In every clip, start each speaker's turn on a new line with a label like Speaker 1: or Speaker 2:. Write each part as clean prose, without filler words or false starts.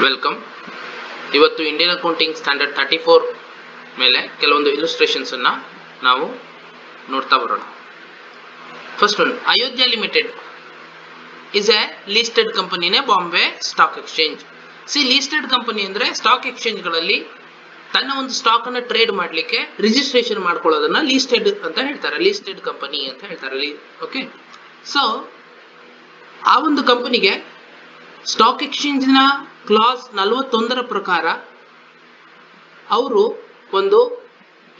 Speaker 1: Welcome. ಇವತ್ತು Indian accounting standard 34 ಮೇಲೆ ಕೆಲವೊಂದು ಇಲುಸ್ಟ್ರೇಷನ್ಸ್ ಅನ್ನ ನಾವು ನೋಡ್ತಾ ಬರೋಣ. First one, Ayodhya limited is a listed ಕಂಪನಿನೇ Bombay stock exchange. Listed company ಅಂದ್ರೆ ಸ್ಟಾಕ್ ಎಕ್ಸ್ಚೇಂಜ್ಗಳಲ್ಲಿ ತನ್ನ ಒಂದು ಸ್ಟಾಕ್ ಅನ್ನ ಟ್ರೇಡ್ ಮಾಡ್ಲಿಕ್ಕೆ ರಿಜಿಸ್ಟ್ರೇಷನ್ ಮಾಡ್ಕೊಳ್ಳೋದನ್ನ ಲಿಸ್ಟೆಡ್ ಅಂತ ಹೇಳ್ತಾರೆ, ಲಿಸ್ಟೆಡ್ ಕಂಪನಿ ಅಂತ ಹೇಳ್ತಾರೆ. ಓಕೆ, ಸೊ ಆ ಒಂದು ಕಂಪನಿಗೆ ಸ್ಟಾಕ್ ಎಕ್ಸ್ಚೇಂಜ್ ನ ಕ್ಲಾಸ್ 41 ಪ್ರಕಾರ ಅವರು ಒಂದು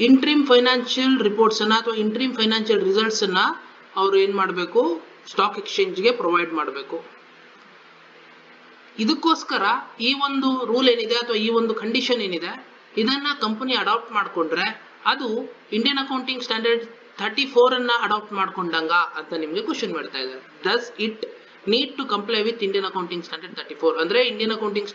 Speaker 1: ಇಂಟ್ರಿಮ್ ಫೈನಾನ್ಷಿಯಲ್ ರಿಪೋರ್ಟ್ಸ್ ಅನ್ನ ಅಥವಾ ಇಂಟ್ರಿಮ್ ಫೈನಾನ್ಷಿಯಲ್ ರಿಸಲ್ಟ್ಸ್ ಅನ್ನ ಅವರು ಏನ್ ಮಾಡಬೇಕು, ಸ್ಟಾಕ್ ಎಕ್ಸ್ಚೇಂಜ್ಗೆ ಪ್ರೊವೈಡ್ ಮಾಡಬೇಕು. ಇದಕ್ಕೋಸ್ಕರ ಈ ಒಂದು ರೂಲ್ ಏನಿದೆ ಅಥವಾ ಈ ಒಂದು ಕಂಡೀಷನ್ ಏನಿದೆ ಇದನ್ನ ಕಂಪನಿ ಅಡಾಪ್ಟ್ ಮಾಡ್ಕೊಂಡ್ರೆ ಅದು ಇಂಡಿಯನ್ ಅಕೌಂಟಿಂಗ್ ಸ್ಟ್ಯಾಂಡರ್ಡ್ 34 ಅನ್ನ ಅಡಾಪ್ಟ್ ಮಾಡ್ಕೊಂಡಂಗ ಅಂತ ನಿಮ್ಗೆ ಕ್ವಶನ್ ಮಾಡ್ತಾ ಇದ್ದಾರೆ. Does it need to comply with Indian accounting standard 34 ಅಂದ್ರೆ ಇಂಡಿಯನ್ ಅಕೌಂಟಿಂಗ್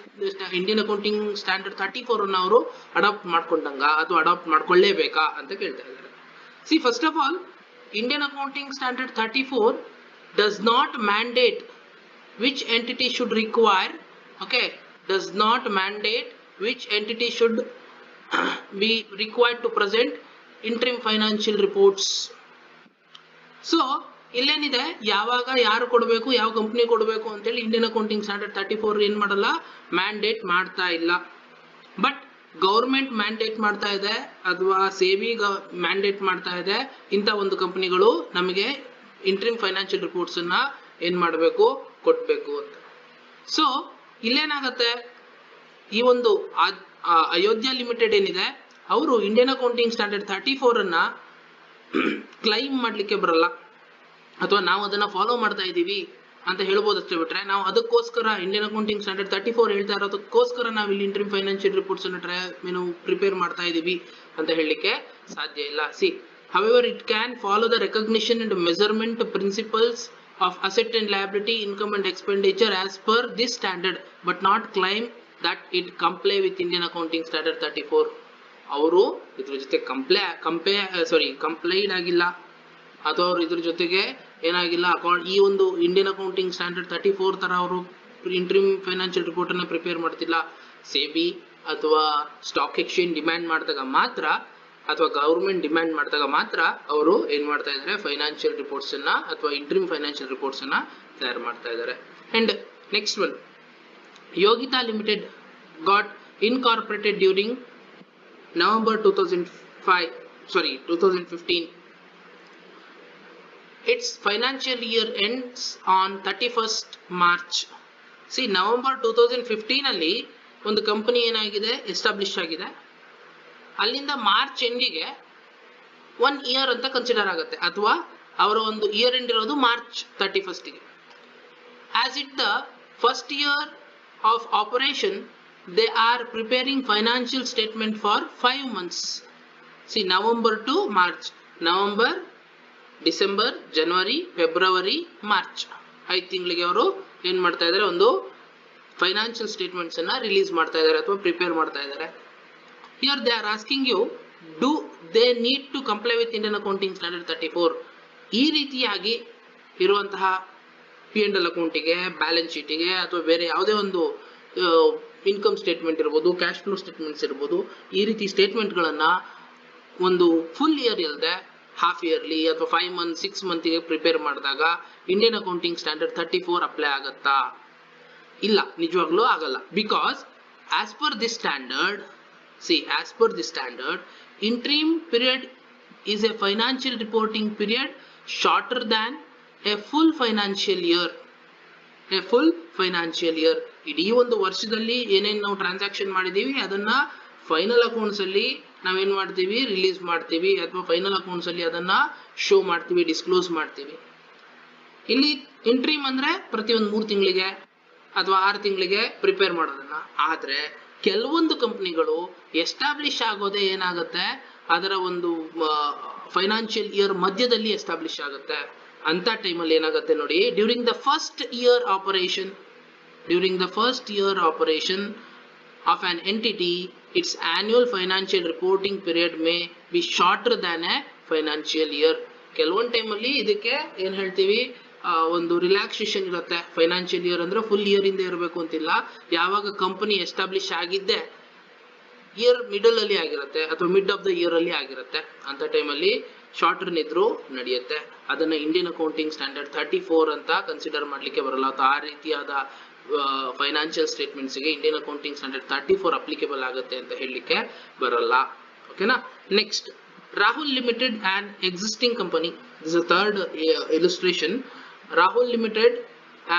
Speaker 1: ಸ್ಟ್ಯಾಂಡರ್ಡ್ 34 ಅನ್ನ ಅವರು ಅಡಾಪ್ಟ್ ಮಾಡ್ಕೊಂಡಂಗ ಅಥವಾ ಅಡಾಪ್ಟ್ ಮಾಡ್ಕೊಳ್ಳೇಬೇಕಾ ಅಂತ ಕೇಳ್ತಾ ಇದ್ದಾರೆ. First of all, Indian accounting standard 34 does not mandate which entity should require, okay, does not mandate which entity should be required to present interim financial reports. So ಇಲ್ಲೇನಿದೆ, ಯಾವಾಗ ಯಾರು ಕೊಡಬೇಕು, ಯಾವ ಕಂಪನಿ ಕೊಡಬೇಕು ಅಂತೇಳಿ ಇಂಡಿಯನ್ ಅಕೌಂಟಿಂಗ್ ಸ್ಟ್ಯಾಂಡರ್ಡ್ 34 ಏನ್ ಮಾಡಲ್ಲ, mandate ಮಾಡ್ತಾ ಇಲ್ಲ. ಬಟ್ ಗೌರ್ಮೆಂಟ್ ಮ್ಯಾಂಡೇಟ್ ಮಾಡ್ತಾ ಇದೆ ಅಥವಾ ಸೇಬಿ ಮ್ಯಾಂಡೇಟ್ ಮಾಡ್ತಾ ಇದೆ, ಇಂಥ ಒಂದು ಕಂಪನಿಗಳು ನಮಗೆ ಇಂಟ್ರಿಮ್ ಫೈನಾನ್ಷಿಯಲ್ ರಿಪೋರ್ಟ್ಸ್ ಅನ್ನ ಏನ್ ಮಾಡಬೇಕು, ಕೊಡ್ಬೇಕು ಅಂತ. ಸೊ ಇಲ್ಲೇನಾಗತ್ತೆ, ಈ ಒಂದು ಅಯೋಧ್ಯ ಲಿಮಿಟೆಡ್ ಏನಿದೆ ಅವರು ಇಂಡಿಯನ್ ಅಕೌಂಟಿಂಗ್ ಸ್ಟ್ಯಾಂಡರ್ಡ್ 34 ಅನ್ನ ಕ್ಲೈಮ್ ಮಾಡ್ಲಿಕ್ಕೆ ಬರಲ್ಲ, ಅಥವಾ ನಾವು ಅದನ್ನ ಫಾಲೋ ಮಾಡ್ತಾ ಇದೀವಿ ಅಂತ ಹೇಳ್ಬೋದಷ್ಟೇ. ಬಿಟ್ರೆ ನಾವು ಅದಕ್ಕೋಸ್ಕರ ಇಂಡಿಯನ್ ಅಕೌಂಟಿಂಗ್ ಸ್ಟ್ಯಾಂಡರ್ಡ್ 34 ಹೇಳ್ತಾ ಇರೋದಕ್ಕೋಸ್ಕರ ನಾವು ಇಲ್ಲಿ ಇಂಟ್ರಿಮ್ ಫೈನಾನ್ಷಿಯಲ್ ರಿಪೋರ್ಟ್ಸ್ ಅನ್ನು ಪ್ರಿಪೇರ್ ಮಾಡ್ತಾ ಇದೀವಿ ಅಂತ ಹೇಳಲಿಕ್ಕೆ ಸಾಧ್ಯ ಇಲ್ಲ. however it can follow the recognition and measurement principles of asset and liability, income and expenditure as per this standard, but not claim that it comply with Indian Accounting Standard 34. ಅವರು ಇದ್ರ ಜೊತೆ ಕಂಪ್ಲೈಡ್ ಆಗಿಲ್ಲ ಅಥವಾ ಅವರು ಇದ್ರ ಜೊತೆಗೆ ಏನಾಗಿಲ್ಲ, ಈ ಒಂದು ಇಂಡಿಯನ್ ಅಕೌಂಟಿಂಗ್ ಸ್ಟ್ಯಾಂಡರ್ಡ್ 34 ತರ ಅವರು ಇಂಟ್ರಿಮ್ ಫೈನಾನ್ಷಿಯಲ್ ರಿಪೋರ್ಟ್ ಅನ್ನ ಪ್ರಿಪೇರ್ ಮಾಡ್ತಿಲ್ಲ. ಸೇಬಿ ಅಥವಾ ಸ್ಟಾಕ್ ಎಕ್ಸ್ಚೇಂಜ್ ಡಿಮ್ಯಾಂಡ್ ಮಾಡಿದಾಗ ಮಾತ್ರ ಅಥವಾ ಗವರ್ಮೆಂಟ್ ಡಿಮ್ಯಾಂಡ್ ಮಾಡಿದಾಗ ಮಾತ್ರ ಅವರು ಏನ್ ಮಾಡ್ತಾ ಇದ್ದಾರೆ, ಫೈನಾನ್ಷಿಯಲ್ ರಿಪೋರ್ಟ್ಸ್ ಅನ್ನ ಅಥವಾ ಇಂಟ್ರಿಮ್ ಫೈನಾನ್ಷಿಯಲ್ ರಿಪೋರ್ಟ್ಸ್ ಅನ್ನ ತಯಾರು ಮಾಡ್ತಾ ಇದ್ದಾರೆ. And next one, Yogita limited got incorporated during November 2015. its financial year ends on 31st March. November 2015 ಅಲ್ಲಿ ಒಂದು ಕಂಪನಿ ಏನಾಗಿದೆ, ಎಸ್ಟಾಬ್ಲಿಷ್ ಆಗಿದೆ. ಅಲ್ಲಿಂದ ಮಾರ್ಚ್ ಎಂಡಿಗೆ 1 ಇಯರ್ ಅಂತ ಕನ್ಸಿಡರ್ ಆಗುತ್ತೆ, ಅಥವಾ ಅವರ ಒಂದು ಇಯರ್ ಎಂಡ್ ಇರೋದು ಮಾರ್ಚ್ 31st ಗೆ. As it the first year of operation they are preparing financial statement for 5 months. November to March, November, December, January, February, March 5 ತಿಂಗಳಿಗೆ ಅವರು ಏನ್ ಮಾಡ್ತಾ ಇದ್ದಾರೆ, ಒಂದು ಫೈನಾನ್ಷಿಯಲ್ ಸ್ಟೇಟ್ಮೆಂಟ್ಸ್ ಅನ್ನ ರಿಲೀಸ್ ಮಾಡ್ತಾ ಇದ್ದಾರೆ ಅಥವಾ ಪ್ರಿಪೇರ್ ಮಾಡ್ತಾ ಇದ್ದಾರೆ. Here they are asking you, do they need to comply with Indian Accounting Standard 34? ಈ ರೀತಿಯಾಗಿ ಇರುವಂತಹ P&L ಅಕೌಂಟಿಗೆ, ಬ್ಯಾಲೆನ್ಸ್ ಶೀಟಿಗೆ ಅಥವಾ ಬೇರೆ ಯಾವುದೇ ಒಂದು ಇನ್ಕಮ್ ಸ್ಟೇಟ್ಮೆಂಟ್ ಇರ್ಬೋದು, ಕ್ಯಾಶ್ ಫ್ಲೋ ಸ್ಟೇಟ್ಮೆಂಟ್ಸ್ ಇರ್ಬೋದು, ಈ ರೀತಿ ಸ್ಟೇಟ್ಮೆಂಟ್ಗಳನ್ನ ಒಂದು ಫುಲ್ ಇಯರ್ ಇಲ್ಲದೆ ಹಾಫ್ ಇಯರ್ಲಿ ಅಥವಾ 5 months 6 monthಗೆ ಪ್ರಿಪೇರ್ ಮಾಡಿದಾಗ ಇಂಡಿಯನ್ ಅಕೌಂಟಿಂಗ್ ಸ್ಟ್ಯಾಂಡರ್ಡ್ 34 ಅಪ್ಲೈ ಆಗತ್ತಾ? ಇಲ್ಲ, ನಿಜವಾಗ್ಲೂ ಆಗಲ್ಲ. Because as per this standard, as per the standard, interim period is a financial reporting period shorter than a full financial year. A full financial year, ಇಡೀ ಒಂದು ವರ್ಷದಲ್ಲಿ ಏನೇನು ನಾವು ಟ್ರಾನ್ಸಾಕ್ಷನ್ ಮಾಡಿದೀವಿ ಅದನ್ನ ಫೈನಲ್ ಅಕೌಂಟ್ಸ್ ಅಲ್ಲಿ ನಾವೇನ್ ಮಾಡ್ತೀವಿ, ರಿಲೀಸ್ ಮಾಡ್ತೀವಿ, ಅಥವಾ ಫೈನಲ್ ಅಕೌಂಟ್ಸ್ ಅಲ್ಲಿ ಅದನ್ನ ಶೋ ಮಾಡ್ತೀವಿ, ಡಿಸ್ಕ್ಲೋಸ್ ಮಾಡ್ತೀವಿ. ಇಲ್ಲಿ ಇಂಟ್ರಿಮ್ ಅಂದ್ರೆ ಪ್ರತಿ ಒಂದು 3 ತಿಂಗಳಿಗೆ ಅಥವಾ 6 ತಿಂಗಳಿಗೆ ಪ್ರಿಪೇರ್ ಮಾಡೋದನ್ನ. ಆದ್ರೆ ಕೆಲವೊಂದು ಕಂಪನಿಗಳು ಎಸ್ಟಾಬ್ಲಿಷ್ ಆಗೋದೇ ಏನಾಗುತ್ತೆ, ಅದರ ಒಂದು ಫೈನಾನ್ಷಿಯಲ್ ಇಯರ್ ಮಧ್ಯದಲ್ಲಿ ಎಸ್ಟಾಬ್ಲಿಷ್ ಆಗುತ್ತೆ. ಅಂತ ಟೈಮಲ್ಲಿ ಏನಾಗುತ್ತೆ ನೋಡಿ, during the first year operation of on entity, it's annual financial reporting period may be shorter than A financial year. ಕೆಲವೊಂದು ಟೈಮಲ್ಲಿ ಇದಕ್ಕೆ ಏನ್ ಹೇಳ್ತೀವಿ, ಒಂದು ರಿಲ್ಯಾಕ್ಸೇಷನ್ ಇರುತ್ತೆ. ಫೈನಾನ್ಷಿಯಲ್ ಇಯರ್ ಅಂದ್ರೆ ಫುಲ್ ಇಯರ್ ಇಂದ ಇರಬೇಕು ಅಂತಿಲ್ಲ. ಯಾವಾಗ ಕಂಪನಿ ಎಸ್ಟಾಬ್ಲಿಷ್ ಆಗಿದ್ದೆ ಇಯರ್ ಮಿಡಲ್ ಅಲ್ಲಿ ಆಗಿರುತ್ತೆ ಅಥವಾ ಮಿಡ್ ಆಫ್ ದ ಇಯರ್ ಅಲ್ಲಿ ಆಗಿರುತ್ತೆ, ಅಂತ ಟೈಮಲ್ಲಿ ಶಾರ್ಟರ್ನ್ ಇದ್ರೂ ನಡೆಯುತ್ತೆ. ಅದನ್ನ ಇಂಡಿಯನ್ ಅಕೌಂಟಿಂಗ್ ಸ್ಟ್ಯಾಂಡರ್ಡ್ 34 ಅಂತ ಕನ್ಸಿಡರ್ ಮಾಡ್ಲಿಕ್ಕೆ ಬರಲ್ಲ. ಅಥವಾ ಆ ರೀತಿಯಾದ ಫೈನಾನ್ಷಿಯಲ್ ಸ್ಟೇಟ್ಮೆಂಟ್ಸ್ಗೆ ಇಂಡಿಯನ್ ಅಕೌಂಟಿಂಗ್ ಸ್ಟ್ಯಾಂಡರ್ಡ್ 34 ಅಪ್ಲಿಕೇಬಲ್ ಆಗುತ್ತೆ ಅಂತ ಹೇಳಲಿಕ್ಕೆ ಬರಲ್ಲ. ಓಕೆನಾ. Next, Rahul Limited, an existing company. This is the third illustration. Rahul Limited,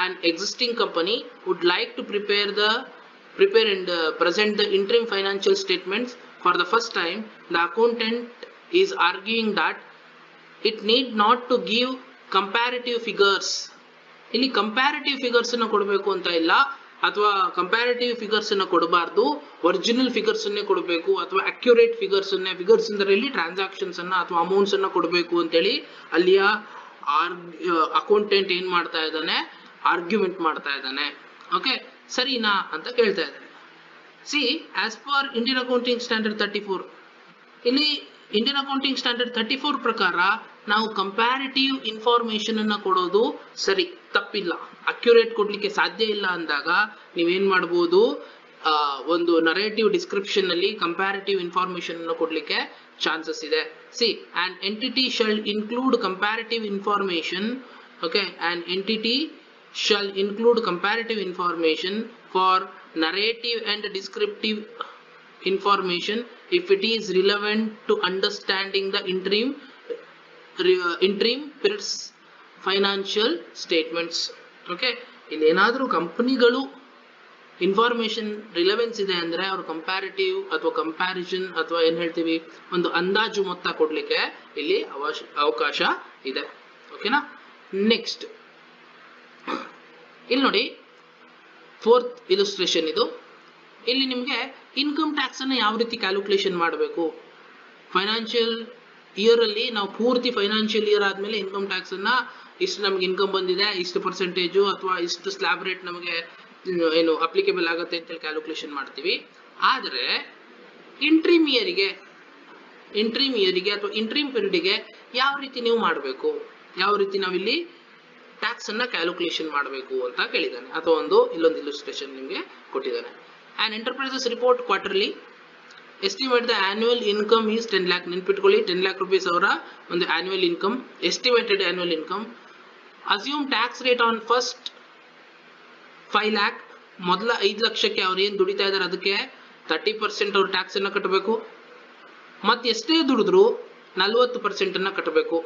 Speaker 1: an existing company, would like to prepare and present the interim financial statements for the first time. The accountant is arguing that it need not to give comparative figures. ಇಲ್ಲಿ comparative figures ಅನ್ನ ಕೊಡಬೇಕು ಅಂತ ಇಲ್ಲ, ಅಥವಾ comparative figures ಅನ್ನ ಕೊಡಬಾರ್ದು, original figures ಅನ್ನೇ ಕೊಡಬೇಕು, ಅಥವಾ ಅಕ್ಯುರೇಟ್ ಫಿಗರ್ಸ್ ಅನ್ನೇ, ಫಿಗರ್ಸ್ ಅಂದ್ರೆ ಇಲ್ಲಿ ಟ್ರಾನ್ಸಾಕ್ಷನ್ಸ್ ಅನ್ನ ಅಥವಾ ಅಮೌಂಟ್ಸ್ ಅನ್ನ ಕೊಡಬೇಕು ಅಂತೇಳಿ ಅಲ್ಲಿಯ ಅಕೌಂಟೆಂಟ್ ಏನ್ ಮಾಡ್ತಾ ಇದ್ದಾನೆ, ಆರ್ಗ್ಯುಮೆಂಟ್ ಮಾಡ್ತಾ ಇದ್ದಾನೆ. ಓಕೆ, ಸರಿನಾ ಅಂತ ಕೇಳ್ತಾ ಇದ್ದಾನೆ. C, as per Indian accounting standard 34, ಇಲ್ಲಿ ಇಂಡಿಯನ್ ಅಕೌಂಟಿಂಗ್ ಸ್ಟ್ಯಾಂಡರ್ಡ್ 34 ಪ್ರಕಾರ ನಾವು ಕಂಪ್ಯಾರಿಟಿವ್ ಇನ್ಫಾರ್ಮೇಶನ್ ಅನ್ನ ಕೊಡೋದು ಸರಿ, ತಪ್ಪಿಲ್ಲ. ಅಕ್ಯುರೇಟ್ ಕೊಡ್ಲಿಕ್ಕೆ ಸಾಧ್ಯ ಇಲ್ಲ ಅಂದಾಗ ನೀವೇನ್ ಮಾಡಬಹುದು, ಒಂದು ನರೇಟಿವ್ ಡಿಸ್ಕ್ರಿಪ್ಷನ್ ಅಲ್ಲಿ ಕಂಪ್ಯಾರಿಟಿವ್ ಇನ್ಫಾರ್ಮೇಶನ್ ಅನ್ನು ಕೊಡ್ಲಿಕ್ಕೆ ಚಾನ್ಸಸ್ ಇದೆ. C, an entity shall include comparative information. Okay, an entity shall include comparative information for narrative and descriptive information if it is relevant to understanding the interim periods financial statements. Okay, ಇಲ್ಲಿ ಏನಾದರೂ ಕಂಪನಿಗಳು information relevance ಇದೆ ಅಂದ್ರೆ ಅವರು comparative ಅಥವಾ comparison ಅಥವಾ ಏನ್ ಹೇಳ್ತೀವಿ, ಒಂದು ಅಂದಾಜು ಮೊತ್ತ ಕೊಡ್ಲಿಕ್ಕೆ ಇಲ್ಲಿ ಅವಕಾಶ ಇದೆ. ಓಕೆನಾ. ನೆಕ್ಸ್ಟ್, ಇಲ್ಲಿ ನೋಡಿ, ಫೋರ್ತ್ ಇಲುಸ್ಟ್ರೇಷನ್ ಇದು. ಇಲ್ಲಿ ನಿಮಗೆ ಇನ್ಕಮ್ ಟ್ಯಾಕ್ಸ್ ಅನ್ನ ಯಾವ ರೀತಿ ಕ್ಯಾಲ್ಕುಲೇಷನ್ ಮಾಡಬೇಕು, ಫೈನಾನ್ಷಿಯಲ್ ಇಯರ್ ಅಲ್ಲಿ ನಾವು ಪೂರ್ತಿ ಫೈನಾನ್ಷಿಯಲ್ ಇಯರ್ ಆದ್ಮೇಲೆ ಇನ್ಕಮ್ ಟ್ಯಾಕ್ಸ್ ಅನ್ನ ಇಷ್ಟು ನಮ್ಗೆ ಇನ್ಕಮ್ ಬಂದಿದೆ, ಇಷ್ಟು ಪರ್ಸೆಂಟೇಜು ಅಥವಾ ಇಷ್ಟು ಸ್ಲ್ಯಾಬ್ ರೇಟ್ ನಮಗೆ ಏನು ಅಪ್ಲಿಕೇಬಲ್ ಆಗುತ್ತೆ ಅಂತ ಕ್ಯಾಲ್ಕುಲೇಷನ್ ಮಾಡ್ತೀವಿ. ಆದರೆ ಇಂಟ್ರಿಮ್ ಇಯರಿಗೆ ಅಥವಾ ಇಂಟ್ರಿಮ್ ಪೀರಿಯಡ್ಗೆ ಯಾವ ರೀತಿ ನೀವು ಮಾಡಬೇಕು, ಯಾವ ರೀತಿ ನಾವಿಲ್ಲಿ ಟ್ಯಾಕ್ಸ್ ಅನ್ನ ಕ್ಯಾಲ್ಕುಲೇಷನ್ ಮಾಡಬೇಕು ಅಂತ ಕೇಳಿದ್ದಾನೆ, ಅಥವಾ ಇಲ್ಲೊಂದು ಇಲುಸ್ಟ್ರೇಷನ್ ನಿಮಗೆ ಕೊಟ್ಟಿದ್ದಾನೆ. An enterprises report quarterly, estimate the annual income is 10 lakh. ನೆನ್ಪಿಟ್ಕೊಳ್ಳಿ, 10 lakh rupees ಅವರ ಒಂದು annual income, estimated annual income. Assume tax rate on first 5 lakh. ಮೊದಲ 5 ಲಕ್ಷಕ್ಕೆ ಅವ್ರು ಏನ್ ದುಡಿತಾ ಇದಾರೆ ಅದಕ್ಕೆ 30% ಅವ್ರು ಟ್ಯಾಕ್ಸ್ ಅನ್ನ ಕಟ್ಟಬೇಕು. ಮತ್ತೆ ಎಷ್ಟೇ ದುಡಿದ್ರು 40% ಅನ್ನ ಕಟ್ಟಬೇಕು.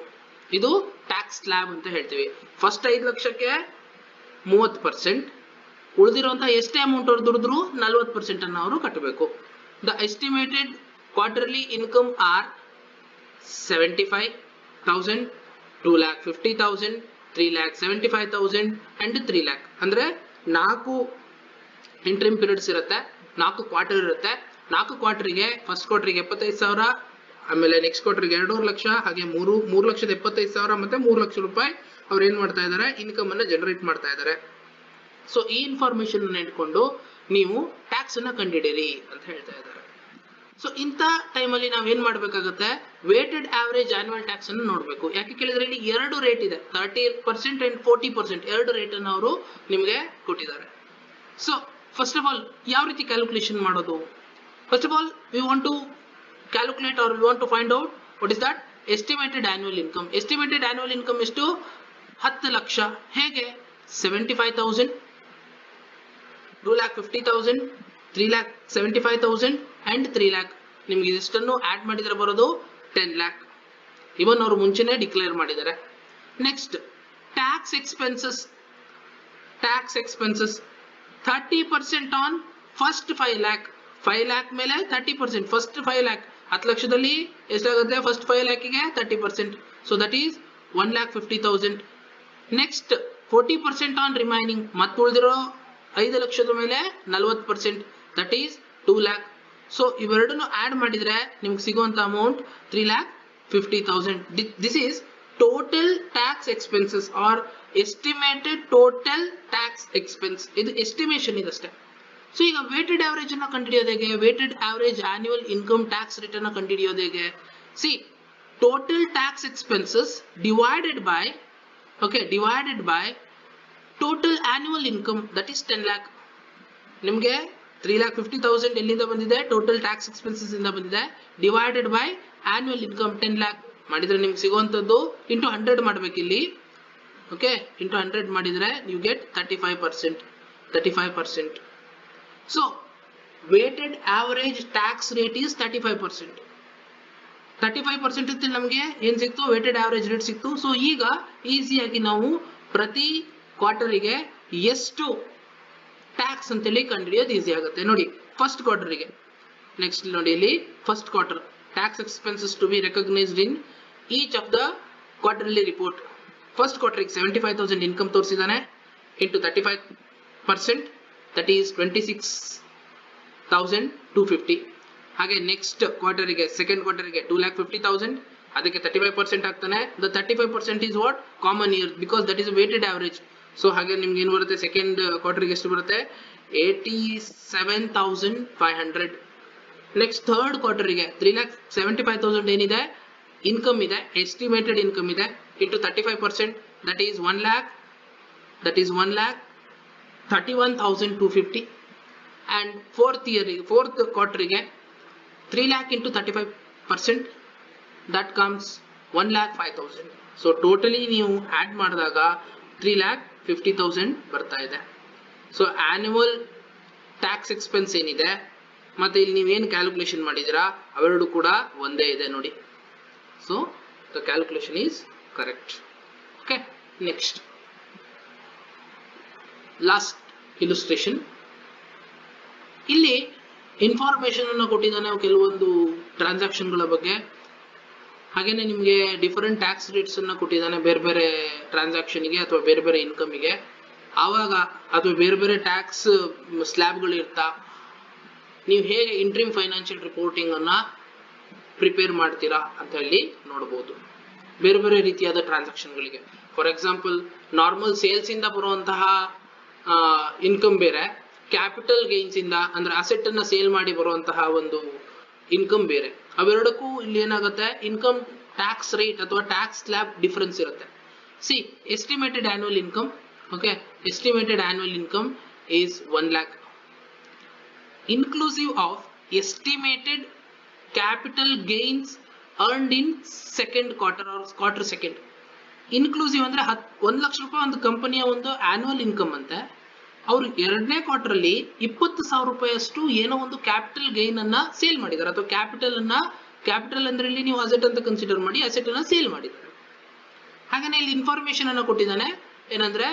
Speaker 1: ಇದು ಟ್ಯಾಕ್ಸ್ ಸ್ಲ್ಯಾಬ್ ಅಂತ ಹೇಳ್ತೀವಿ. ಫಸ್ಟ್ 5 ಲಕ್ಷಕ್ಕೆ 30%, ಉಳಿದಿರುವಂತಹ ಎಷ್ಟೇ ಅಮೌಂಟ್ ಅವ್ರು ದುಡಿದ್ರು 40% ಅನ್ನ ಅವರು ಕಟ್ಟಬೇಕು. The estimated quarterly income are 75,000, 2,50,000, 3,75,000 and 3 lakh. ಅಂದ್ರೆ 4 ಇಂಟ್ರಿಮ್ ಪೀರಿಯಡ್ಸ್ ಇರುತ್ತೆ, 4 ಕ್ವಾರ್ಟರ್ ಇರುತ್ತೆ. 4 ಕ್ವಾರ್ಟರ್ಗೆ ಫಸ್ಟ್ ಕ್ವಾರ್ಟರ್ಗೆ 75,000, ಆಮೇಲೆ ನೆಕ್ಸ್ಟ್ ಕ್ವಾರ್ಟರ್ಗೆ 2.5 ಲಕ್ಷ, ಹಾಗೆ 3,75,000 ಮತ್ತೆ 3 ಲಕ್ಷ ರೂಪಾಯಿ ಅವ್ರು ಏನ್ ಮಾಡ್ತಾ ಇದಾರೆ, ಇನ್ಕಮ್ ಅನ್ನ ಜನರೇಟ್ ಮಾಡ್ತಾ ಇದಾರೆ. ಸೊ ಈ ಇನ್ಫಾರ್ಮೇಶನ್ ಅನ್ನ ಇಟ್ಕೊಂಡು ನೀವು ಟ್ಯಾಕ್ಸ್ ಅನ್ನ ಕಂಡುಹಿಡಿಯಿರಿ ಅಂತ ಹೇಳ್ತಾ ಇದ್ದಾರೆ. ಸೊ ಇಂಥ ಟೈಮಲ್ಲಿ ನಾವೇನ್ ಮಾಡ್ಬೇಕಾಗುತ್ತೆ, ವೇಟೆಡ್ ಆವರೇಜ್ ಆನ್ಯುವಲ್ ಟ್ಯಾಕ್ಸ್ ಅನ್ನು ನೋಡ್ಬೇಕು. ಯಾಕೆ ಕೇಳಿದ್ರೆ ಇಲ್ಲಿ 2 ರೇಟ್ ಇದೆ, 30% ಅಂಡ್ 40%, 2 ರೇಟ್ ಅನ್ನು ಅವರು ನಿಮಗೆ ಕೊಟ್ಟಿದ್ದಾರೆ. ಸೊ ಫಸ್ಟ್ ಆಫ್ ಆಲ್ ಯಾವ ರೀತಿ ಕ್ಯಾಲ್ಕುಲೇಷನ್ ಮಾಡೋದು? First of all we want to calculate or we want to find out what is that estimated annual income. Estimated annual income ಎಷ್ಟು? 10 ಲಕ್ಷ. ಹೇಗೆ? 75,000, 2,50,000, 3,75,000 ಅಂಡ್ 3 lakh. ನಿಮ್ಗೆ ಇದಿಷ್ಟನ್ನು ಆಡ್ ಮಾಡಿದ್ರೆ ಬರೋದು 10 lakh. ಇವನ್ ಅವರು ಮುಂಚೆನೆ ಡಿಕ್ಲೇರ್ ಮಾಡಿದ್ದಾರೆ. Next, tax expenses. 30% on first 5 lakh. 5 lakh ಮೇಲೆ 30%. ಫಸ್ಟ್ 5 lakh, 10 ಲಕ್ಷದಲ್ಲಿ ಎಷ್ಟಾಗುತ್ತೆ? ಫಸ್ಟ್ 5 lakhಗೆ 30%. So that is 1,50,000. Next 40% on remaining, ಮತ್ತೆ ಉಳಿದಿರೋ 5 ಲಕ್ಷದ ಮೇಲೆ 40%, ದಟ್ ಈಸ್ 2 lakh. ಸೊ ಇವೆರಡನ್ನು ಆಡ್ ಮಾಡಿದ್ರೆ ನಿಮ್ಗೆ ಸಿಗುವಂತ amount 3,50,000. This is total tax expenses or estimated total tax expense. ಇದು ಎಸ್ಟಿಮೇಷನ್ ಇದಷ್ಟೇ. ಸೊ ಈಗ ವೇಟೆಡ್ ಆವರೇಜ್ ಅನ್ನ ಕಂಡುಹಿಡಿಯೋದು ಹೇಗೆ? Weighted average annual income tax rate ಅನ್ನ ಕಂಡುಹಿಡಿಯೋದು ಹೇಗೆ? See, total tax expenses divided by okay, divided by total annual income, that is 10 lakh. ನಿಮಗೆ 3,50,000 ಎಲ್ಲಿಂದ ಬಂದಿದೆ, ಟೋಟಲ್ ಟ್ಯಾಕ್ಸ್ ಎಕ್ಸ್ಪೆನ್ಸಸ್ ಇಂದ ಬಂದಿದೆ, divided by annual income 10 lakh ಮಾಡಿದ್ರೆ ನಿಮ್ಗೆ ಸಿಗುವಂತದ್ದು ಇಂಟು 100 ಮಾಡ್ಬೇಕು ಇಲ್ಲಿ. ಓಕೆ, ಇಂಟು 100 ಮಾಡಿದ್ರೆ you get 35%. So weighted average tax rate is 35%. 35% ಅಂತ ನಮಗೆ ಏನ್ ಸಿಕ್ತು, ವೇಟೆಡ್ ಆವರೇಜ್ ರೇಟ್ ಸಿಕ್ತು. ಸೊ ಈಗ ಈಸಿಯಾಗಿ ನಾವು ಪ್ರತಿ ಕ್ವಾರ್ಟರಿಗೆ ಎಷ್ಟು ಟ್ಯಾಕ್ಸ್ ಅಂತೇಳಿ ಕಂಡುಹಿಡಿಯೋದು ಈಸಿ ಆಗುತ್ತೆ. ನೋಡಿ ಫಸ್ಟ್ ಕ್ವಾರ್ಟರ್ಗೆ, ನೆಕ್ಸ್ಟ್ ನೋಡಿ ಇಲ್ಲಿ first quarter tax expenses to be recognised in each of the quarterly report. First ಕ್ವಾರ್ಟರ್ಗೆ 75,000 ಇನ್ಕಮ್ ತೋರಿಸಿದಾನೆ ಇಂಟು 35%, ದಟ್ ಈಸ್ 26,250. ಹಾಗೆ ನೆಕ್ಸ್ಟ್ ಕ್ವಾರ್ಟರ್ಗೆ, ಸೆಕೆಂಡ್ ಕ್ವಾರ್ಟರ್ಗೆ 2,50,000, ಅದಕ್ಕೆ 35% ಆಗ್ತಾನೆ. The 35% is what? Common year, because that is weighted average. So ಹಾಗೆ ನಿಮ್ಗೆ ಏನು ಬರುತ್ತೆ, second ಕ್ವಾರ್ಟರ್ಗೆ ಎಷ್ಟು ಬರುತ್ತೆ, 87,500. ನೆಕ್ಸ್ಟ್ ಥರ್ಡ್ ಕ್ವಾರ್ಟರ್ಗೆ 3,75,000 ಏನಿದೆ ಇನ್ಕಮ್ ಇದೆ, ಎಸ್ಟಿಮೇಟೆಡ್ ಇನ್ಕಮ್ ಇದೆ, into 35%, that is 1,31,250. And fourth ಕ್ವಾರ್ಟರ್ಗೆ 3 lakh into 35%, that comes 1,05,000. So totally ನೀವು ಆಡ್ ಮಾಡಿದಾಗ 3,50,000 ಬರ್ತಾ ಇದೆ. ಸೊ ಆನ್ಯುವಲ್ ಟ್ಯಾಕ್ಸ್ ಎಕ್ಸ್ಪೆನ್ಸ್ ಏನಿದೆ ಮತ್ತೆ ಇಲ್ಲಿ ನೀವೇನು ಕ್ಯಾಲ್ಕುಲೇಷನ್ ಮಾಡಿದಿರಾ ಅವೆರಡು ಕೂಡ ಒಂದೇ ಇದೆ ನೋಡಿ. So the calculation is correct. Okay, next last illustration. ಇಲ್ಲಿ ಇನ್ಫಾರ್ಮೇಶನ್ ಅನ್ನು ಕೊಟ್ಟಿದ್ದಾನೆ ಕೆಲವೊಂದು ಟ್ರಾನ್ಸಾಕ್ಷನ್ಗಳ ಬಗ್ಗೆ. ಹಾಗೇನೆ ನಿಮಗೆ ಡಿಫರೆಂಟ್ ಟ್ಯಾಕ್ಸ್ ರೇಟ್ಸ್ ಅನ್ನ ಕೊಟ್ಟಿದ್ದಾನೆ ಬೇರೆ ಬೇರೆ ಟ್ರಾನ್ಸಾಕ್ಷನ್ಗೆ ಅಥವಾ ಬೇರೆ ಬೇರೆ ಇನ್ಕಮ್ಗೆ. ಆವಾಗ ಅಥವಾ ಬೇರೆ ಬೇರೆ ಟ್ಯಾಕ್ಸ್ ಸ್ಲ್ಯಾಬ್ಗಳು ಇರ್ತಾ ನೀವು ಹೇಗೆ ಇಂಟ್ರಿಮ್ ಫೈನಾನ್ಷಿಯಲ್ ರಿಪೋರ್ಟಿಂಗ್ ಅನ್ನ ಪ್ರಿಪೇರ್ ಮಾಡ್ತೀರಾ ಅಂತ ಹೇಳಿ ನೋಡಬಹುದು ಬೇರೆ ಬೇರೆ ರೀತಿಯಾದ ಟ್ರಾನ್ಸಾಕ್ಷನ್ಗಳಿಗೆ. ಫಾರ್ ಎಕ್ಸಾಂಪಲ್, ನಾರ್ಮಲ್ ಸೇಲ್ಸ್ ಇಂದ ಬರುವಂತಹ ಇನ್ಕಮ್ ಬೇರೆ, ಕ್ಯಾಪಿಟಲ್ ಗೇನ್ಸ್ ಇಂದ ಅಂದ್ರೆ ಅಸೆಟ್ ಅನ್ನ ಸೇಲ್ ಮಾಡಿ ಬರುವಂತಹ ಒಂದು ಇನ್ಕಮ್ ಬೇರೆ. ಅವೆರಡಕ್ಕೂ ಇಲ್ಲಿ ಏನಾಗುತ್ತೆ, ಇನ್ಕಮ್ ಟ್ಯಾಕ್ಸ್ ರೇಟ್ ಅಥವಾ ಟ್ಯಾಕ್ಸ್ ಸ್ಲ್ಯಾಬ್ ಡಿಫರೆನ್ಸ್ ಇರುತ್ತೆ. C estimated annual income, okay, estimated annual income is 1 lakh inclusive of estimated capital gains earned in second quarter or quarter second. Inclusive ಅಂದ್ರೆ 1 ಲಕ್ಷ ರೂಪಾಯಿ ಒಂದು ಕಂಪನಿಯ ಒಂದು ಆನ್ಯುವಲ್ ಇನ್ಕಮ್ ಅಂತೆ. ಅವರು ಎರಡನೇ ಕ್ವಾರ್ಟರ್ ಅಲ್ಲಿ 20,000 ರೂಪಾಯಿ ಅಷ್ಟು ಏನೋ ಒಂದು ಕ್ಯಾಪಿಟಲ್ ಗೈನ್ ಅನ್ನ ಸೇಲ್ ಮಾಡಿದ್ದಾರೆ, ಅಥವಾ ಕ್ಯಾಪಿಟಲ್ ಅಂದ್ರೆ ಇಲ್ಲಿ ನೀವು ಅಸೆಟ್ ಅಂತ ಕನ್ಸಿಡರ್ ಮಾಡಿ, ಅಸೆಟ್ ಅನ್ನ ಸೇಲ್ ಮಾಡಿದ್ದಾರೆ. ಹಾಗೇನೆ ಇಲ್ಲಿ ಇನ್ಫಾರ್ಮೇಶನ್ ಅನ್ನ ಕೊಟ್ಟಿದ್ದಾನೆ ಏನಂದ್ರೆ,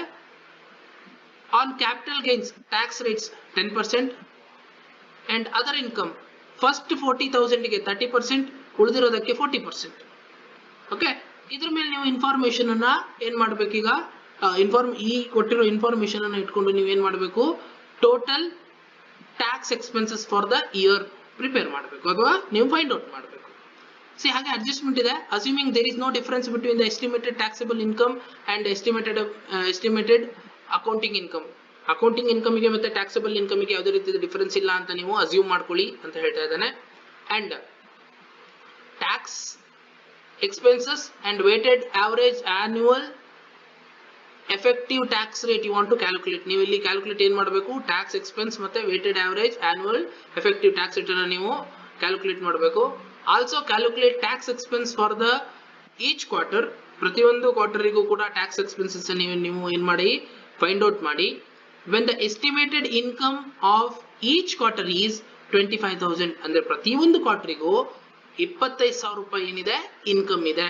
Speaker 1: on capital gains tax rates 10% and other income first 40,000 ಗೆ 30%, ಉಳಿದಿರೋದಕ್ಕೆ 40%. ಓಕೆ, ಇದ್ರ ಮೇಲೆ ನೀವು ಇನ್ಫಾರ್ಮೇಶನ್ ಅನ್ನ ಏನ್ ಮಾಡ್ಬೇಕೀಗ, ಈ ಕೊಟ್ಟಿರೋ ಇನ್ಫಾರ್ಮೇಶನ್ ಅನ್ನು ಇಟ್ಕೊಂಡು ನೀವು ಏನ್ ಮಾಡಬೇಕು, total tax expenses for the year prepare ಮಾಡಬೇಕು ಅಥವಾ ನೀವು ಫೈಂಡ್ ಔಟ್ ಮಾಡಬೇಕು. ಸಿ ಹಾಗೆ ಅಡ್ಜಸ್ಟ್ಮೆಂಟ್ ಇದೆ. Assuming there is no difference between the estimated taxable income and estimated accounting income. Accounting ಇನ್ಕಮ್ಗೆ ಮತ್ತೆ ಟ್ಯಾಕ್ಸಬಲ್ ಇನ್ಕಮ್ಗೆ ಯಾವುದೇ ರೀತಿಯ ಡಿಫರೆನ್ಸ್ ಇಲ್ಲ ಅಂತ ನೀವು ಅಸ್ಯೂಮ್ ಮಾಡ್ಕೊಳ್ಳಿ ಅಂತ ಹೇಳ್ತಾ ಇದ್ದಾನೆ. And tax expenses and weighted average annual effective tax rate you want to calculate. ನೀವು ಇಲ್ಲಿ ಕ್ಯಾಲ್ಕುಲೇಟ್ ಏನ್ ಮಾಡಬೇಕು, ಟ್ಯಾಕ್ಸ್ ಎಕ್ಸ್ಪೆನ್ಸ್ ಮತ್ತೆ weighted average annual effective tax rate ಅನ್ನು ನೀವು ಕ್ಯಾಲ್ಕುಲೇಟ್ ಮಾಡಬೇಕು. Also calculate tax expense for the each quarter. ಪ್ರತಿಯೊಂದು ಕ್ವಾರ್ಟರಿಗೂ ಕೂಡ ಟ್ಯಾಕ್ಸ್ ಎಕ್ಸ್ಪೆನ್ಸಸ್ ನೀವು ಏನ್ ಮಾಡಿ, ಫೈಂಡ್ ಔಟ್ ಮಾಡಿ. when the estimated income of each quarter is 25,000, ಅಂದ್ರೆ ಪ್ರತಿಯೊಂದು ಕ್ವಾರ್ಟರಿಗೂ 25,000 ರೂಪಾಯಿ ಏನಿದೆ ಇನ್ಕಮ್ ಇದೆ.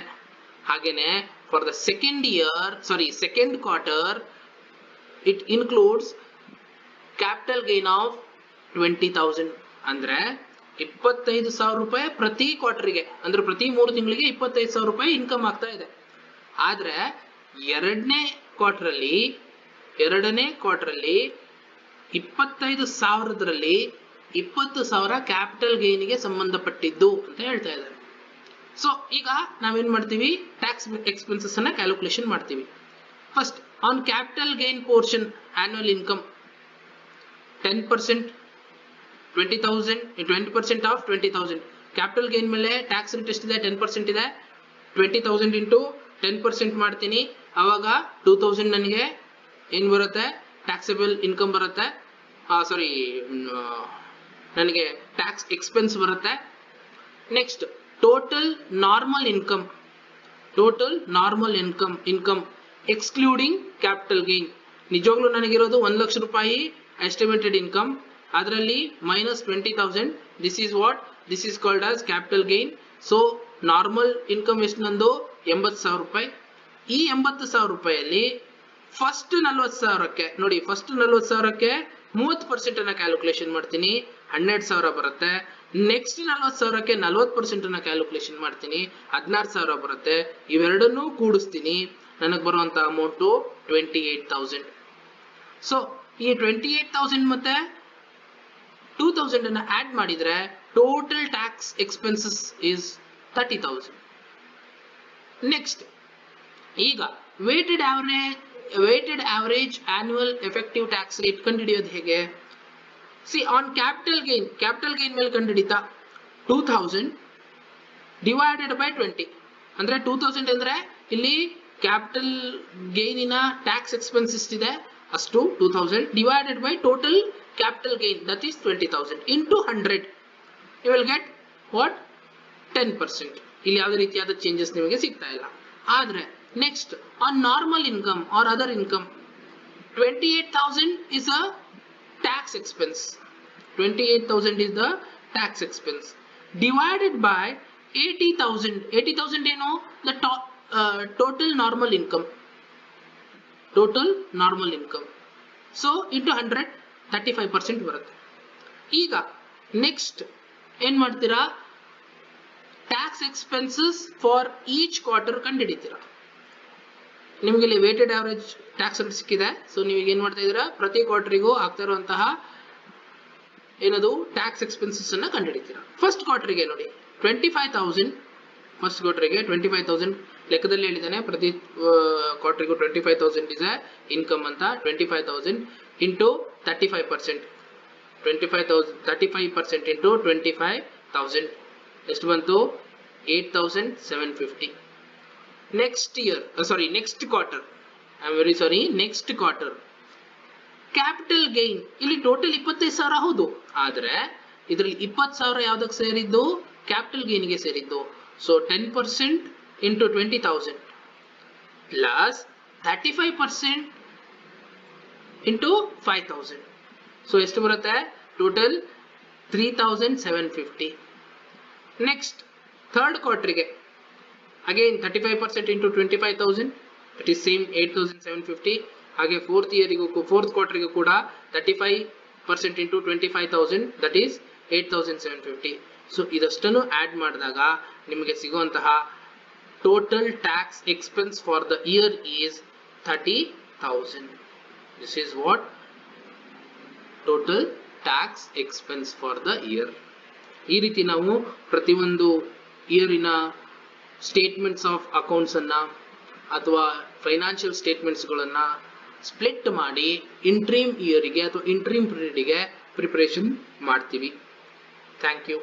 Speaker 1: ಹಾಗೇನೆ for the second quarter it includes capital gain of 20,000, ಅಂದ್ರೆ 25,000 ರೂಪಾಯಿ ಪ್ರತಿ ಕ್ವಾರ್ಟರ್ಗೆ, ಅಂದ್ರೆ ಪ್ರತಿ 3 ತಿಂಗಳಿಗೆ 25,000 ರೂಪಾಯಿ ಇನ್ಕಮ್ ಆಗ್ತಾ ಇದೆ. ಆದ್ರೆ ಎರಡನೇ ಕ್ವಾರ್ಟರ್ ಅಲ್ಲಿ 25,000ರಲ್ಲಿ 20,000 ಕ್ಯಾಪಿಟಲ್ ಗೈನ್ಗೆ ಸಂಬಂಧಪಟ್ಟಿದ್ದು ಅಂತ ಹೇಳ್ತಾ ಇದ್ದಾರೆ. ಸೊ ಈಗ ನಾವೇನ್ ಮಾಡ್ತೀವಿ, ಟ್ಯಾಕ್ಸ್ ಎಕ್ಸ್ಪೆನ್ಸಸ್ ಅನ್ನ ಕ್ಯಾಲ್ಕುಲೇಷನ್ ಮಾಡ್ತೀವಿ. First on capital gain portion annual income 10%, 20% of 20,000. Capital gain ಮೇಲೆ ಟ್ಯಾಕ್ಸ್ ರೇಟ್ ಎಷ್ಟಿದೆ, 10% ಇದೆ. 20,000 ಇಂಟು 10% ಮಾಡ್ತೀನಿ, ಅವಾಗ 2000 ನನಗೆ ಏನು ಬರುತ್ತೆ, ಟ್ಯಾಕ್ಸಬಲ್ ಇನ್ಕಮ್ ಬರುತ್ತೆ, ಸಾರಿ ನನಗೆ ಟ್ಯಾಕ್ಸ್ ಎಕ್ಸ್ಪೆನ್ಸ್ ಬರುತ್ತೆ. Next total normal income, total normal income excluding capital gain. ನಿಜವಾಗ್ಲೂ ನನಗಿರೋದು 1 ಲಕ್ಷ ರೂಪಾಯಿ ಎಸ್ಟಿಮೇಟೆಡ್ ಇನ್ಕಮ್, ಅದರಲ್ಲಿ minus 20,000. This is what, this is called as capital gain. So normal income ಎಷ್ಟು ನಂದು 80,000 ರೂಪಾಯಿ. ಈ 80,000 ರೂಪಾಯಲ್ಲಿ ಫಸ್ಟ್ 40,000ಕ್ಕೆ ನೋಡಿ, ಫಸ್ಟ್ 40,000ಕ್ಕೆ 30% ಅನ್ನ ಕ್ಯಾಲ್ಕುಲೇಷನ್ ಮಾಡ್ತೀನಿ, 12,000 ಬರುತ್ತೆ. ನೆಕ್ಸ್ಟ್ 40,000ಕ್ಕೆ 40% ಕ್ಯಾಲ್ಕುಲೇಷನ್ ಮಾಡ್ತೀನಿ, 16,000 ಬರುತ್ತೆ. ಇವೆರಡನ್ನೂ ಕೂಡಿಸ್ತೀನಿ, ನನಗೆ ಬರುವಂತ ಅಮೌಂಟು 28,000. ಸೊ ಈ 28,000 ಮತ್ತೆ 2,000 ಅನ್ನ ಆಡ್ ಮಾಡಿದ್ರೆ total tax expenses is 30,000. Next ಈಗ weighted average annual effective tax rate ಕಂಡುಹಿಡಿಯೋದು ಹೇಗೆ? ಸಿ ಆನ್ ಕ್ಯಾಪಿಟಲ್ ಗೇನ್ ಮೇಲೆ ಕಂಡುಹಿಡಿತಾ 2,000 ಡಿವೈಡೆಡ್ ಬೈ 20 ಅಂದ್ರೆ 2,000 ಅಂದ್ರೆ ಇಲ್ಲಿ ಕ್ಯಾಪಿಟಲ್ ಗೇನಿನ ಟ್ಯಾಕ್ಸ್ ಎಕ್ಸ್ಪೆನ್ಸ್ ಎಷ್ಟಿದೆ ಅಷ್ಟು 2,000 divided by total capital gain that is 20,000 into 100. You will get what 10%. ಇಲ್ಲಿ ಯಾವುದೇ ರೀತಿಯಾದ ಚೇಂಜಸ್ ನಿಮಗೆ ಸಿಗ್ತಾ ಇಲ್ಲ. ಆದ್ರೆ next on normal income or other income 28,000 is a tax expense. 28,000 is the tax expense divided by 80,000. 80,000 ಏನು? The total normal income. Total normal income. So into 100 35% ಬರುತ್ತೆ. ಈಗ ನೆಕ್ಸ್ಟ್ ಏನ್ ಮಾಡ್ತೀರಾ, tax expenses for each quarter ಕಂಡುಹಿಡಿತೀರಾ. ನಿಮಗೆ ಇಲ್ಲಿ weighted average tax rate ಸಿಕ್ಕಿದೆ. So ನೀವು ಏನ್ ಮಾಡ್ತಾ ಇದ್ದೀರಾ, ಪ್ರತಿ ಕ್ವಾರ್ಟರಿಗೂ ಆಗ್ತಾ ಇರುವಂತಹ ಏನದು ಟ್ಯಾಕ್ಸ್ ಎಕ್ಸ್ಪೆನ್ಸಸ್ ಅನ್ನ ಕಂಡುಹಿಡಿತೀರಾ. ಫಸ್ಟ್ ಕ್ವಾರ್ಟರ್ಗೆ ನೋಡಿ 25,000, ಫಸ್ಟ್ ಕ್ವಾರ್ಟರ್ಗೆ 25,000 ಲೆಕ್ಕದಲ್ಲಿ ಹೇಳಿದ್ದಾನೆ. ಪ್ರತಿ ಕ್ವಾರ್ಟರ್ಗೂ 25,000 ಇಸ್ ಇನ್ಕಮ್ ಅಂತ. 25,000 ಇಂಟು 35%, 35% ಇಂಟು 25,000 ಎಷ್ಟು ಬಂತು? 8,750. Next quarter, I am very sorry, next quarter capital gain ಇಲ್ಲಿ ಟೋಟಲ್ 25,000 ಹೌದು, ಆದ್ರೆ ಇದರಲ್ಲಿ 20,000 ಯಾವ್ದಕ್ಕೆ ಸೇರಿದ್ದು? ಕ್ಯಾಪಿಟಲ್ ಗೇನ್ಗೆ ಸೇರಿದ್ದು. So 10% into 20,000 plus 35% into 5,000. So ಎಷ್ಟು ಬರುತ್ತೆ? ಟೋಟಲ್ 3,750. ನೆಕ್ಸ್ಟ್ ಥರ್ಡ್ ಕ್ವಾರ್ಟರ್ಗೆ again 35% into 25,000 it is same 8,750. ಹಾಗೆ ಫೋರ್ತ್ ಕ್ವಾರ್ಟರ್ಗೂ ಕೂಡ 35% ಇಂಟು 25,000 ದಟ್ ಈಸ್ 8,750. ಸೊ ಇದಷ್ಟನ್ನು ಆಡ್ ಮಾಡಿದಾಗ ನಿಮಗೆ ಸಿಗುವಂತಹ total tax expense for the year is 30,000. This is what total tax expense for the year. ಈ ರೀತಿ ನಾವು ಪ್ರತಿಯೊಂದು ಇಯರಿನ ಸ್ಟೇಟ್ಮೆಂಟ್ಸ್ ಆಫ್ ಅಕೌಂಟ್ಸ್ ಅನ್ನ ಅಥವಾ ಫೈನಾನ್ಷಿಯಲ್ ಸ್ಟೇಟ್ಮೆಂಟ್ಸ್ಗಳನ್ನ ಸ್ಪ್ಲಿಟ್ ಮಾಡಿ ಇಂಟ್ರೀಮ್ ಇಯರಿಗೆ ಅಥವಾ ಇಂಟ್ರೀಮ್ ಪೀರಿಯಡ್ಗೆ ಪ್ರಿಪರೇಷನ್ ಮಾಡ್ತೀವಿ. Thank you.